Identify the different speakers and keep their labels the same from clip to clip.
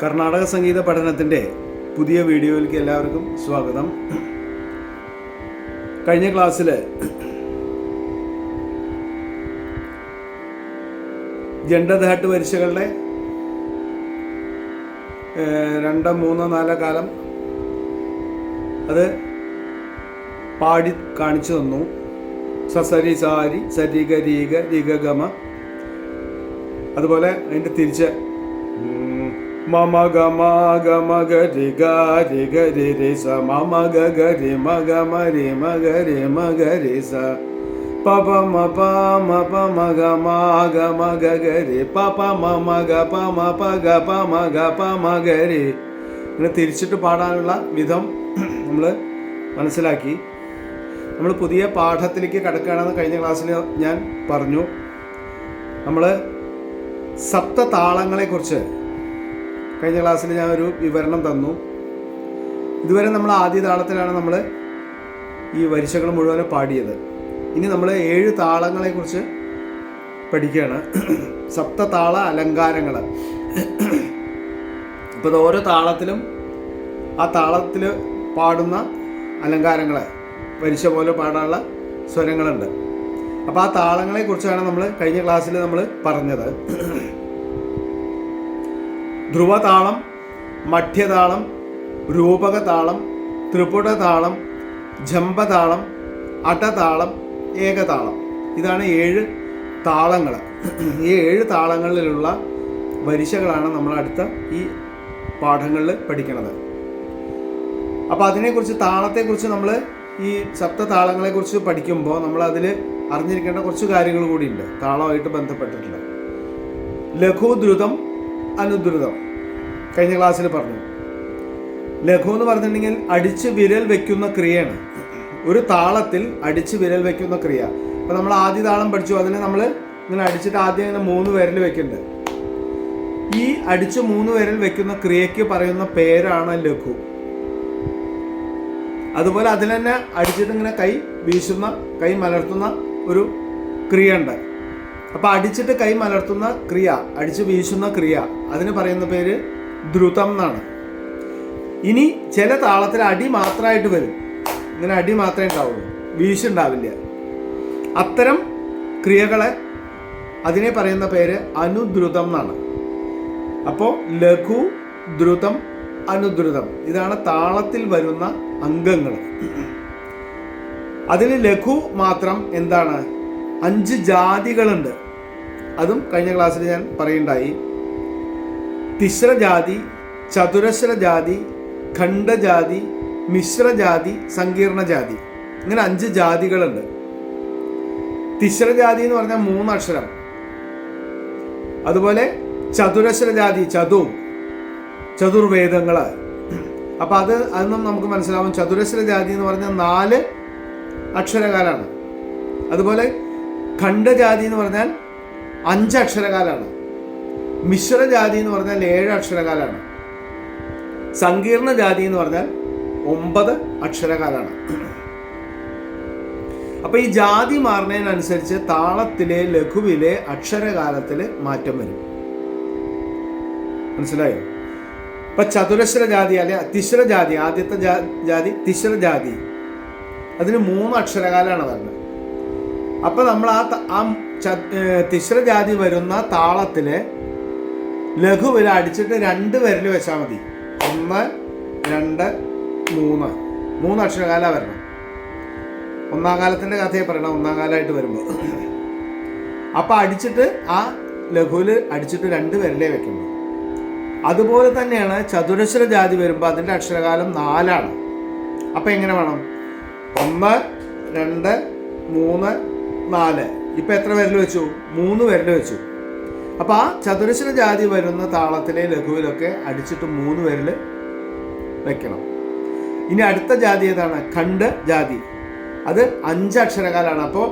Speaker 1: കർണാടക സംഗീത പഠനത്തിൻ്റെ പുതിയ വീഡിയോയിലേക്ക് എല്ലാവർക്കും സ്വാഗതം. കഴിഞ്ഞ ക്ലാസ്സിൽ ജണ്ടധാട്ട് വരിശകളുടെ 2, 3, 4 കാലം അത് പാടി കാണിച്ചു തന്നു. സസരി സാരി സരിഗ രീഗ രിഗഗമ, അതുപോലെ അതിൻ്റെ തിരിച്ച് മമ ഗമ ഗമ ഗരി ഗരി ഗരി രി സ മമ ഗരി മഗ മരി മഗ രി മഗ രി സ പപ മപ മപ മഗ മഗ മഗ ഗരി പപ മമ ഗ പ മപ ഗ പ മഗ പ മഗരി. ഇങ്ങനെ തിരിച്ചിട്ട് പാടാനുള്ള വിധം നമ്മൾ മനസ്സിലാക്കി. നമ്മൾ പുതിയ പാഠത്തിലേക്ക് കടക്കുകയാണെന്ന് കഴിഞ്ഞ ക്ലാസ്സിൽ ഞാൻ പറഞ്ഞു. നമ്മൾ സപ്തതാളങ്ങളെക്കുറിച്ച് കഴിഞ്ഞ ക്ലാസ്സിൽ ഞാൻ ഒരു വിവരണം തന്നു. ഇതുവരെ നമ്മൾ ആദ്യ താളത്തിലാണ് നമ്മൾ ഈ വരിശകൾ മുഴുവനും പാടിയത്. ഇനി നമ്മൾ 7 താളങ്ങളെക്കുറിച്ച് പഠിക്കുകയാണ്. സപ്തതാള അലങ്കാരങ്ങൾ. അപ്പോൾ ഇത് ഓരോ താളത്തിലും ആ താളത്തിൽ പാടുന്ന അലങ്കാരങ്ങൾ, വരിശ പോലെ പാടാനുള്ള സ്വരങ്ങളുണ്ട്. അപ്പോൾ ആ താളങ്ങളെക്കുറിച്ചാണ് നമ്മൾ കഴിഞ്ഞ ക്ലാസ്സിൽ നമ്മൾ പറഞ്ഞത്. ധ്രുവതാളം, മധ്യതാളം, രൂപകതാളം, ത്രിപുടതാളം, ജംബതാളം, അടതാളം, ഏകതാളം. ഇതാണ് 7 താളങ്ങൾ. ഈ 7 താളങ്ങളിലുള്ള വരിശകളാണ് നമ്മൾ അടുത്ത ഈ പാഠങ്ങളിൽ പഠിക്കുന്നത്. അപ്പോൾ അതിനെക്കുറിച്ച്, താളത്തെക്കുറിച്ച്, നമ്മൾ ഈ സപ്തതാളങ്ങളെക്കുറിച്ച് പഠിക്കുമ്പോൾ നമ്മൾ അതിൽ അറിഞ്ഞിരിക്കേണ്ട കുറച്ച് കാര്യങ്ങൾ കൂടിയുണ്ട് താളമായിട്ട് ബന്ധപ്പെട്ടിട്ടുള്ളത്. ലഘു, ദ്രുതം, അനുദ്രുതം കഴിഞ്ഞ ക്ലാസ്സിൽ പറഞ്ഞു. ലഘു എന്ന് പറഞ്ഞിട്ടുണ്ടെങ്കിൽ അടിച്ച് വിരൽ വയ്ക്കുന്ന ക്രിയയാണ്. ഒരു താളത്തിൽ അടിച്ച് വിരൽ വയ്ക്കുന്ന ക്രിയ. അപ്പോൾ നമ്മൾ ആദ്യ താളം പഠിച്ചു. അതിന് നമ്മൾ ഇങ്ങനെ അടിച്ചിട്ട് ആദ്യം ഇങ്ങനെ 3 വിരൽ വെക്കുന്നുണ്ട്. ഈ അടിച്ച് 3 വിരൽ വെക്കുന്ന ക്രിയയ്ക്ക് പറയുന്ന പേരാണ് ലഘു. അതുപോലെ അതിൽ തന്നെ അടിച്ചിട്ട് ഇങ്ങനെ കൈ വീശുന്ന, കൈ മലർത്തുന്ന ഒരു ക്രിയ ഉണ്ട്. അപ്പോൾ അടിച്ചിട്ട് കൈ മലർത്തുന്ന ക്രിയ, അടിച്ച് വീശുന്ന ക്രിയ, അതിന് പറയുന്ന പേര് ദ്രുതം എന്നാണ്. ഇനി ചില താളത്തിൽ അടി മാത്രമായിട്ട് വരും. ഇങ്ങനെ അടി മാത്രമേ ഉണ്ടാവുള്ളൂ, വീശുണ്ടാവില്ല. അത്തരം ക്രിയകളെ അതിനെ പറയുന്ന പേര് അനുദ്രുതം എന്നാണ്. അപ്പോൾ ലഘു, ദ്രുതം, അനുദ്രുതം ഇതാണ് താളത്തിൽ വരുന്ന അംഗങ്ങൾ. അതിൽ ലഘു മാത്രം എന്താണ്, 5 ജാതികളുണ്ട്. അതും കഴിഞ്ഞ ക്ലാസ്സിൽ ഞാൻ പറയുണ്ടായി. തിസ്രജാതി, ചതുരശ്രജാതി, ഖണ്ഡജാതി, മിശ്രജാതി, സങ്കീർണജാതി. ഇങ്ങനെ 5 ജാതികളുണ്ട്. തിസ്രജാതി എന്ന് പറഞ്ഞാൽ 3 അക്ഷരം. അതുപോലെ ചതുരശ്രജാതി, ചതുർവേദങ്ങൾ. അപ്പം അതൊന്നും നമുക്ക് മനസ്സിലാവും. ചതുരശ്രജാതി എന്ന് പറഞ്ഞാൽ 4 അക്ഷരകാലാണ്. അതുപോലെ ഖണ്ഡജാതി എന്ന് പറഞ്ഞാൽ 5 അക്ഷരകാലാണ്. മിശ്രജാതി എന്ന് പറഞ്ഞാൽ 7 അക്ഷരകാലാണ്. സങ്കീർണ ജാതി എന്ന് പറഞ്ഞാൽ 9 അക്ഷരകാലാണ്. അപ്പോൾ ഈ ജാതി മാറുന്നതിനനുസരിച്ച് താളത്തിലെ, ലഘുവിലെ അക്ഷരകാലത്തിൽ മാറ്റം വരും. മനസ്സിലായോ? ഇപ്പം ചതുരശ്രജാതി അല്ലെ തിസ്രജാതി, ആദ്യത്തെ ജാതി തിസ്രജാതി, അതിന് 3 അക്ഷരകാലാണ് വരുന്നത്. അപ്പം നമ്മൾ ആ തിസ്രജാതി വരുന്ന താളത്തിൽ ലഘുവിൽ അടിച്ചിട്ട് 2 വിരൽ വെച്ചാൽ മതി. 1, 2, 3 അക്ഷരകാല വരണം. 1-ാം കാലത്തിൻ്റെ കഥയെ പറയണം, 1-ാം കാലമായിട്ട് വരുമ്പോൾ. അപ്പം അടിച്ചിട്ട് ആ ലഘുവിൽ അടിച്ചിട്ട് 2 വിരലേ വെക്കണം. അതുപോലെ തന്നെയാണ് ചതുരശ്ര ജാതി വരുമ്പോൾ അതിൻ്റെ അക്ഷരകാലം 4ആണ്. അപ്പം എങ്ങനെ വേണം? 1, 2, 3, 4. ഇപ്പം എത്ര വിരൽ വെച്ചു? 3 വിരൽ വെച്ചു. അപ്പം ആ ചതുരശ്ര ജാതി വരുന്ന താളത്തിലെ ലഘുവിലൊക്കെ അടിച്ചിട്ട് 3 വിരൽ വെക്കണം. ഇനി അടുത്ത ജാതി ഏതാണ്? ഖണ്ഡ ജാതി. അത് 5 അക്ഷരകാലാണ്. അപ്പോൾ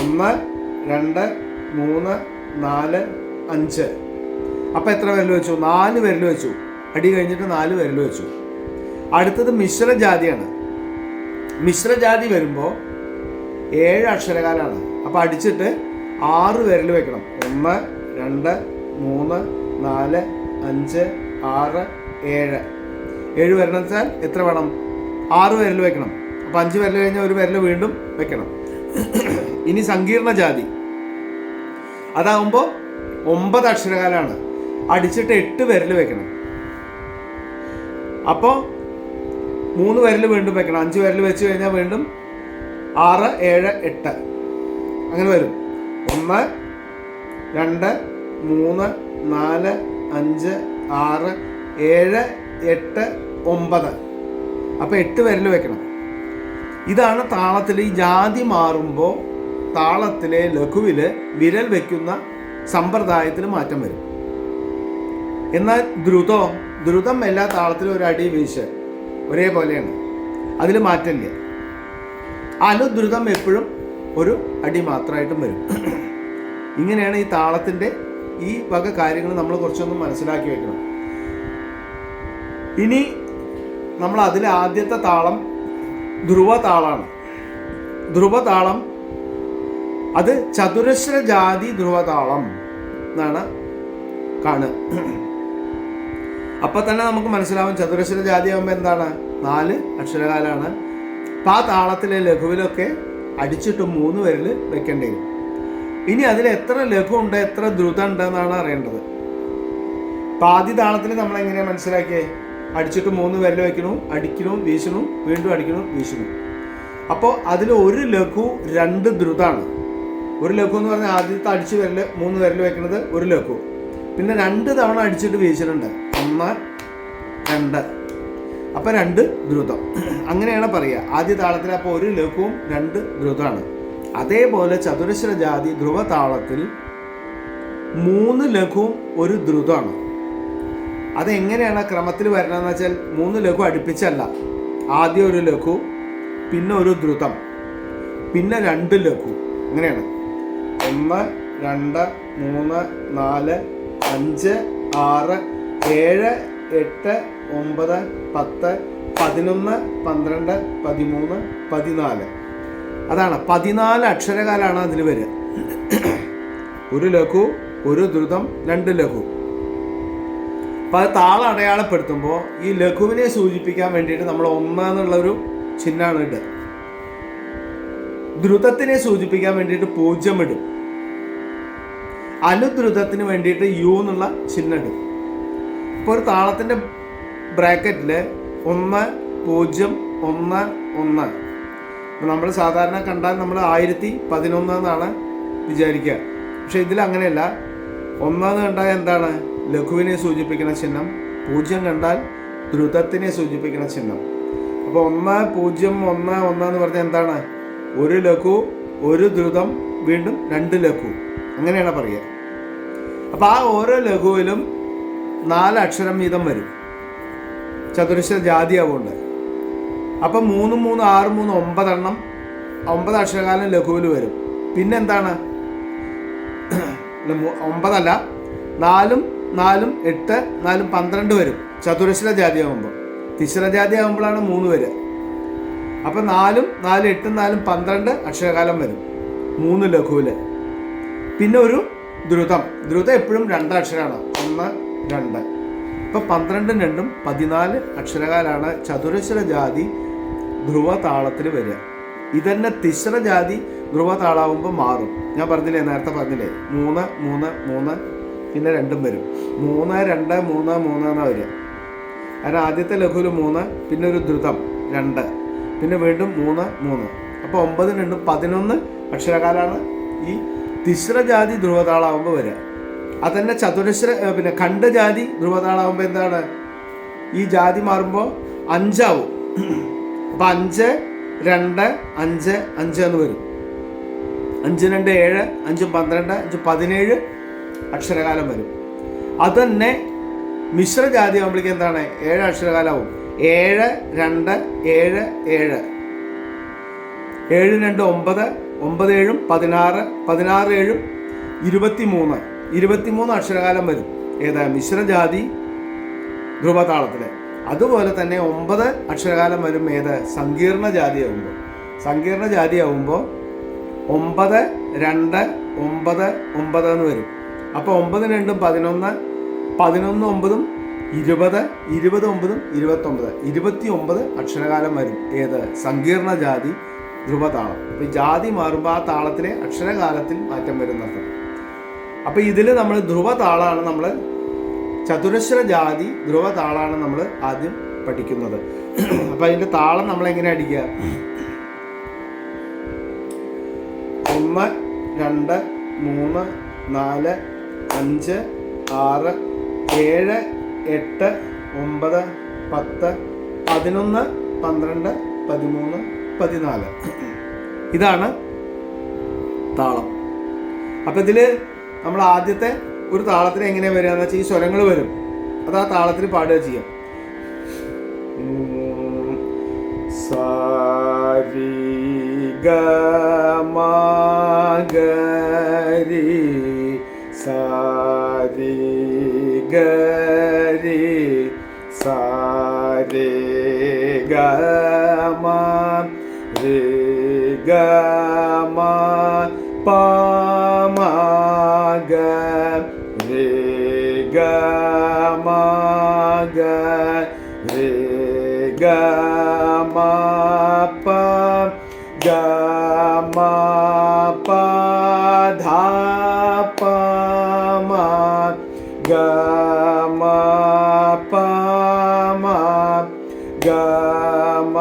Speaker 1: 1, 2, 3, 4, 5. അപ്പം എത്ര വിരൽ വെച്ചു? 4 വിരൽ വെച്ചു. അടി കഴിഞ്ഞിട്ട് 4 വിരൽ വെച്ചു. അടുത്തത് മിശ്രജാതിയാണ്. മിശ്രജാതി വരുമ്പോൾ 7 അക്ഷരകാലാണ്. അപ്പോൾ അടിച്ചിട്ട് 6 വിരൽ വെക്കണം. 1, 2, 3, 4, 5, 6, 7. 7 വരണം വെച്ചാൽ എത്ര വേണം? 6 വിരൽ വെക്കണം. അപ്പോൾ 5 വിരൽ കഴിഞ്ഞാൽ ഒരു വിരൽ വീണ്ടും വെക്കണം. ഇനി സങ്കീർണ ജാതി, അതാവുമ്പോൾ 9 അക്ഷരകാലാണ്. അടിച്ചിട്ട് 8 വിരൽ വെക്കണം. അപ്പോൾ 3 വിരൽ വീണ്ടും വെക്കണം. 5 വിരൽ വെച്ച് കഴിഞ്ഞാൽ വീണ്ടും 6, 7, 8 അങ്ങനെ വരും. 1, 2, 3, 4, 5, 6, 7, 8, 9. അപ്പോൾ 8 വിരൽ വെക്കണം. ഇതാണ് താളത്തിൽ. ഈ ജാതി മാറുമ്പോൾ താളത്തിലെ ലഘുവിൽ വിരൽ വെക്കുന്ന സമ്പ്രദായത്തിൽ മാറ്റം വരും. എന്നാൽ ദ്രുതം എല്ലാ താളത്തിലും ഒരു അടി വീശ് ഒരേപോലെയാണ്, അതിൽ മാറ്റമില്ല. അനുദ്രുതം എപ്പോഴും ഒരു അടി മാത്രമായിട്ടും വരും. ഇങ്ങനെയാണ് ഈ താളത്തിൻ്റെ ഈ വക കാര്യങ്ങൾ നമ്മൾ കുറച്ചൊന്നും മനസ്സിലാക്കി വെക്കണം. ഇനി നമ്മൾ അതിലെ ആദ്യത്തെ താളം ധ്രുവതാളാണ്. ധ്രുവതാളം അത് ചതുരശ്ര ജാതി ധ്രുവതാളം എന്നാണ് കാണുക. അപ്പം തന്നെ നമുക്ക് മനസ്സിലാവും ചതുരശ്ര ജാതി ആകുമ്പോൾ എന്താണ്? 4 അക്ഷരകാലാണ്. അപ്പം ആ താളത്തിലെ ലഘുവിലൊക്കെ അടിച്ചിട്ട് 3 വിരൽ വെക്കേണ്ടി വരും. ഇനി അതിൽ എത്ര ലഘു ഉണ്ട്, എത്ര ദ്രുതം ഉണ്ട് എന്നാണ് അറിയേണ്ടത്. അപ്പം ആദ്യ താളത്തിൽ നമ്മൾ എങ്ങനെയാണ് മനസ്സിലാക്കിയേ? അടിച്ചിട്ട് 3 വിരൽ വെക്കണു, അടിക്കണു, വീശണു, വീണ്ടും അടിക്കണു, വീശണു. അപ്പോൾ അതിൽ ഒരു ലഘു 2 ദ്രുതാണ്. ഒരു ലഘു എന്ന് പറഞ്ഞാൽ ആദ്യത്തെ അടിച്ച് വിരൽ 3 വിരൽ വെക്കുന്നത് ഒരു ലഘു. പിന്നെ 2 തവണ അടിച്ചിട്ട് വീശലുണ്ട്. 1, 2. അപ്പം 2 ദ്രുതം. അങ്ങനെയാണ് പറയുക ആദ്യ താളത്തിൽ. അപ്പോൾ ഒരു ലഘുവും 2 ദ്രുതമാണ്. അതേപോലെ ചതുരശ്ര ജാതി ധ്രുവതാളത്തിൽ 3 ലഘുവും ഒരു ദ്രുതമാണ്. അതെങ്ങനെയാണ് ക്രമത്തിൽ വരണമെന്ന് വെച്ചാൽ 3 ലഘു അടുപ്പിച്ചല്ല. ആദ്യം ഒരു ലഘു, പിന്നെ ഒരു ദ്രുതം, പിന്നെ 2 ലഘു. അങ്ങനെയാണ്. 1, 2, 3, 4, 5, 6, 7, 8, 9, 10, 11, 12, 13, 14. അതാണ് 14 അക്ഷരകാലാണ് അതിൽ വരിക. ഒരു ലഘു, ഒരു ദ്രുതം, 2 ലഘു. അപ്പം അത് താളം അടയാളപ്പെടുത്തുമ്പോൾ ഈ ലഘുവിനെ സൂചിപ്പിക്കാൻ വേണ്ടിയിട്ട് നമ്മൾ 1 എന്നുള്ളൊരു ചിഹ്നമാണ് ഇടുക. ദ്രുതത്തിനെ സൂചിപ്പിക്കാൻ വേണ്ടിയിട്ട് 0 ഇടും. അനുദ്രുതത്തിന് വേണ്ടിയിട്ട് U എന്നുള്ള ചിഹ്നം ഇടും. ഇപ്പോൾ ഒരു താളത്തിൻ്റെ ബ്രാക്കറ്റിൽ 1, 0, 1, 1. നമ്മൾ സാധാരണ കണ്ടാൽ നമ്മൾ 1011 എന്നാണ് വിചാരിക്കുക. പക്ഷെ ഇതിൽ അങ്ങനെയല്ല. 1 എന്ന് കണ്ടാൽ എന്താണ്? ലഘുവിനെ സൂചിപ്പിക്കുന്ന ചിഹ്നം. 0 കണ്ടാൽ ദ്രുതത്തിനെ സൂചിപ്പിക്കുന്ന ചിഹ്നം. അപ്പോൾ 1, 0, 1, 1 എന്ന് പറഞ്ഞാൽ എന്താണ്? ഒരു ലഘു, ഒരു ദ്രുതം, വീണ്ടും 2 ലഘു. അങ്ങനെയാണ് പറയുക. അപ്പോൾ ആ ഓരോ ലഘുവിലും 4 അക്ഷരം വീതം വരും. ചതുരശ്ര ജാതി ആവുകൊണ്ട്. അപ്പം 3, 3, 6, 3, 9 എണ്ണം 9 അക്ഷരകാലം ലഘുവിൽ വരും. പിന്നെന്താണ്? 9 അല്ല, 4, 4, 8, 4, 12 വരും ചതുരശ്ര ജാതി ആകുമ്പോൾ. തിശ്ര ജാതി ആകുമ്പോഴാണ് 3 വരിക. അപ്പം 4, 4, 8, 4, 12 അക്ഷരകാലം വരും 3 ലഘുവിൽ. പിന്നെ ഒരു ദ്രുതം. ദ്രുതം എപ്പോഴും 2 അക്ഷരമാണ്. 1, 2. ഇപ്പം 12, 2, 14 അക്ഷരകാലാണ് ചതുരശ്ര ജാതി ധ്രുവതാളത്തിൽ വരിക. ഇതന്നെ തിശ്ര ജാതി ധ്രുവതാളാവുമ്പോൾ മാറും. ഞാൻ പറഞ്ഞില്ലേ, നേരത്തെ പറഞ്ഞില്ലേ, 3, 3, 3, പിന്നെ 2 വരും. 3, 2, 3, 3 എന്നാണ് വരിക. കാരണം ആദ്യത്തെ ലഘുവിൽ 3, പിന്നെ ഒരു ദ്രുതം 2, പിന്നെ വീണ്ടും 3, 3. അപ്പോൾ 9, 2, 11 അക്ഷരകാലാണ് ഈ തിശ്ര ജാതി ധ്രുവതാളാവുമ്പോൾ വരിക. അതന്നെ ചതുരശ്ര പിന്നെ ഖണ്ഡജാതി ധ്രുവതാളാവുമ്പോൾ എന്താണ്? ഈ ജാതി മാറുമ്പോൾ 5 ആവും. അപ്പം 5, 2, 5, 5 എന്ന് വരും. 5, 2, 7, 5, 12, 5, 17 അക്ഷരകാലം വരും. അതുതന്നെ മിശ്രജാതി ആകുമ്പോഴേക്കും എന്താണ്? 7 അക്ഷരകാലമാവും. 7, 2, 7, 7. 7, 2, 9, 9, 7, 16, 16, 7, 23. 23 അക്ഷരകാലം വരും. ഏതാ? മിശ്രജാതി ധ്രുവതാളത്തിൽ. അതുപോലെ തന്നെ 9 അക്ഷരകാലം വരും. ഏത്? സങ്കീർണ ജാതി ആകുമ്പോൾ. സങ്കീർണ ജാതി ആകുമ്പോൾ 9, 2, 9, 9 എന്ന് വരും. അപ്പോൾ 9, 2, 11, 11, 9, 20, 29, 29, 29 അക്ഷരകാലം വരും. ഏത്? സങ്കീർണ ജാതി ധ്രുവതാളം. അപ്പോൾ ജാതി മാറുമ്പോൾ ആ താളത്തിലെ അക്ഷരകാലത്തിൽ മാറ്റം വരുന്നത്. അപ്പോൾ ഇതിൽ നമ്മൾ ധ്രുവതാളമാണ്, നമ്മൾ ചതുരശ്ര ജാതി ധ്രുവതാളമാണ് നമ്മൾ ആദ്യം പഠിക്കുന്നത്. അപ്പോൾ അതിൻ്റെ താളം നമ്മൾ എങ്ങനെ അടിക്കുക? 1, 2, 3, 4, 5, 6, 7, 8, 9, 10, 11, 12, 13, 14. ഇതാണ് താളം. അപ്പം ഇതിൽ നമ്മൾ ആദ്യത്തെ ഒരു താളത്തിന് എങ്ങനെയാണ് വരിക എന്ന് വെച്ചാൽ ഈ സ്വരങ്ങൾ വരും, അത് ആ താളത്തിൽ പാടുക ചെയ്യാം. സാരി ഗ മ ഗ രി സാരി ഗ രി സാരേ ഗ മ രി ഗ മ പ മ ഗ രി ഗ മ ഗ രി ഗ മ പ ഗ മ പ ധ പ മ ഗ മ പ മ ഗ മ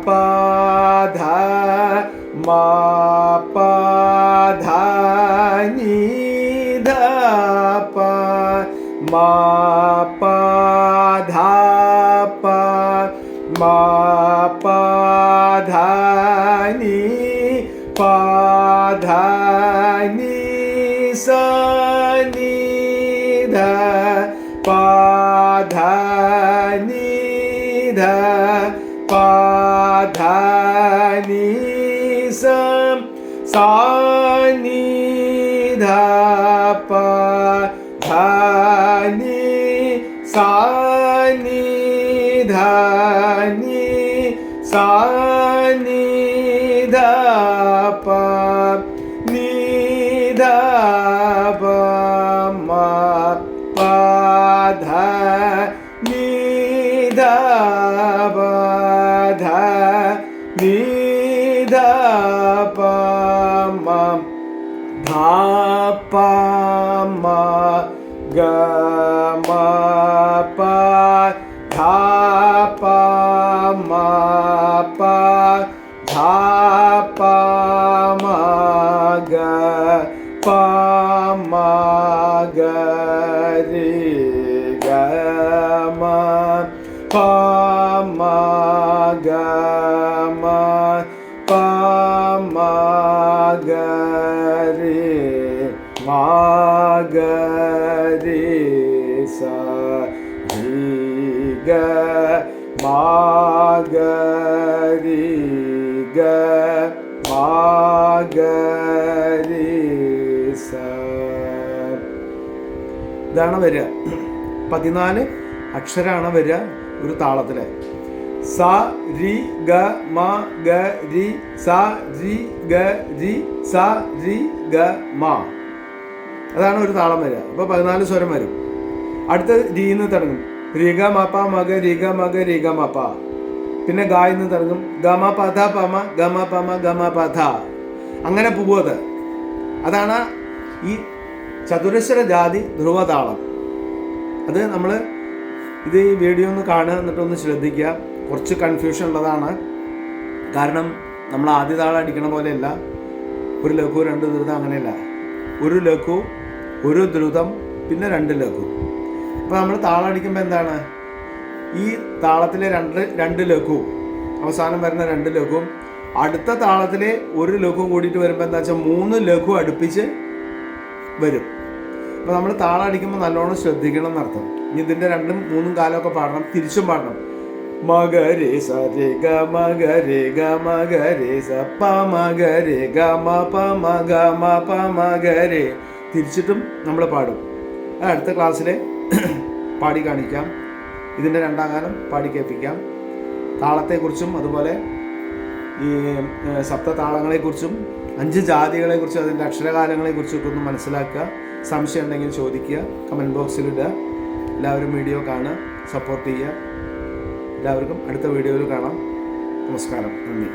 Speaker 1: പ ധ മ പ ധ നി ധ പ മ പ ധ പ മ പ ധ നി പ ധ നി സ നി ധ പ ധ നി ധ പ ധ നി സ സാ നി ധ പ ധ നി സാ നി ധ നി സാ നി ധ പ നി ധ പ മ പ ധ നി ധ പ ധ നി ധ പ മ ധ പ മ ഗ മ പ ധ പ മ പ ധ പ മ ഗ പ മ ഗ രി ഗ മ പ മ ഗ മ പ മ ഗ രി മ ഗ രി സ രി ഗ മ ഗ രി ഗ മ ഗ രി സ. ഇതാണ് വരിക. 14 അക്ഷരമാണ് വരിക ഒരു താളത്തിലെ. സ രി ഗ മ ഗ രി സ രി ഗ രി സ രി ഗ മ. അതാണ് ഒരു താളം വരിക. അപ്പോൾ 14 സ്വരം വരും. അടുത്ത രീന്ന് തുടങ്ങും. രി ഗ മ പ മ ഗ രി ഗ മ ഗ രി ഗ മ പ. പിന്നെ ഗായിന്ന് തുടങ്ങും. ഗ മ പ ധ പ മ ഗ മ പ മ ഗ മ പ ധ. അങ്ങനെ പോവുക. അതാണ് ഈ ചതുരശ്ര ജാതി ധ്രുവതാളം. അത് നമ്മൾ ഇത് ഈ വീഡിയോ ഒന്ന് കാണുക, എന്നിട്ടൊന്ന് ശ്രദ്ധിക്കുക. കുറച്ച് കൺഫ്യൂഷൻ ഉള്ളതാണ്. കാരണം നമ്മൾ ആദ്യ താളം അടിക്കണ പോലെയല്ല. ഒരു ലഘു 2 ദ്രുതം അങ്ങനെയല്ല. ഒരു ലഘു, ഒരു ദ്രുതം, പിന്നെ 2 ലഘു. അപ്പോൾ നമ്മൾ താളം അടിക്കുമ്പോൾ എന്താണ്, ഈ താളത്തിലെ രണ്ട് ലഘു, അവസാനം വരുന്ന 2 ലഘുവും അടുത്ത താളത്തിലെ ഒരു ലഘു കൂടിയിട്ട് വരുമ്പോൾ എന്താ വെച്ചാൽ 3 ലഘു അടുപ്പിച്ച് വരും. അപ്പോൾ നമ്മൾ താളം അടിക്കുമ്പോൾ നല്ലോണം ശ്രദ്ധിക്കണം എന്നർത്ഥം. ഇനി ഇതിൻ്റെ 2ഉം 3ഉം കാലമൊക്കെ പാടണം, തിരിച്ചും പാടണം. മഗരേ സ രേ ഗ മഗരേ ഗ മഗരേ സ പ മഗരേ ഗ മ പ മ ഗ മ പ മഗരേ. തിരിച്ചിട്ടും നമ്മൾ പാടും. അടുത്ത ക്ലാസ്സിൽ പാടി കാണിക്കാം. ഇതിൻ്റെ 2ാം കാലം പാടി കേൾപ്പിക്കാം. താളത്തെക്കുറിച്ചും അതുപോലെ ഈ സപ്തതാളങ്ങളെക്കുറിച്ചും 5 ജാതികളെക്കുറിച്ചും അതിൻ്റെ അക്ഷരകാലങ്ങളെക്കുറിച്ചൊക്കെ ഒന്ന് മനസ്സിലാക്കുക. സംശയം ഉണ്ടെങ്കിൽ ചോദിക്കുക, കമൻറ്റ് ബോക്സിലിടുക. എല്ലാവരും വീഡിയോ കാണുക, സപ്പോർട്ട് ചെയ്യുക. എല്ലാവർക്കും അടുത്ത വീഡിയോയിൽ കാണാം. നമസ്കാരം, നന്ദി.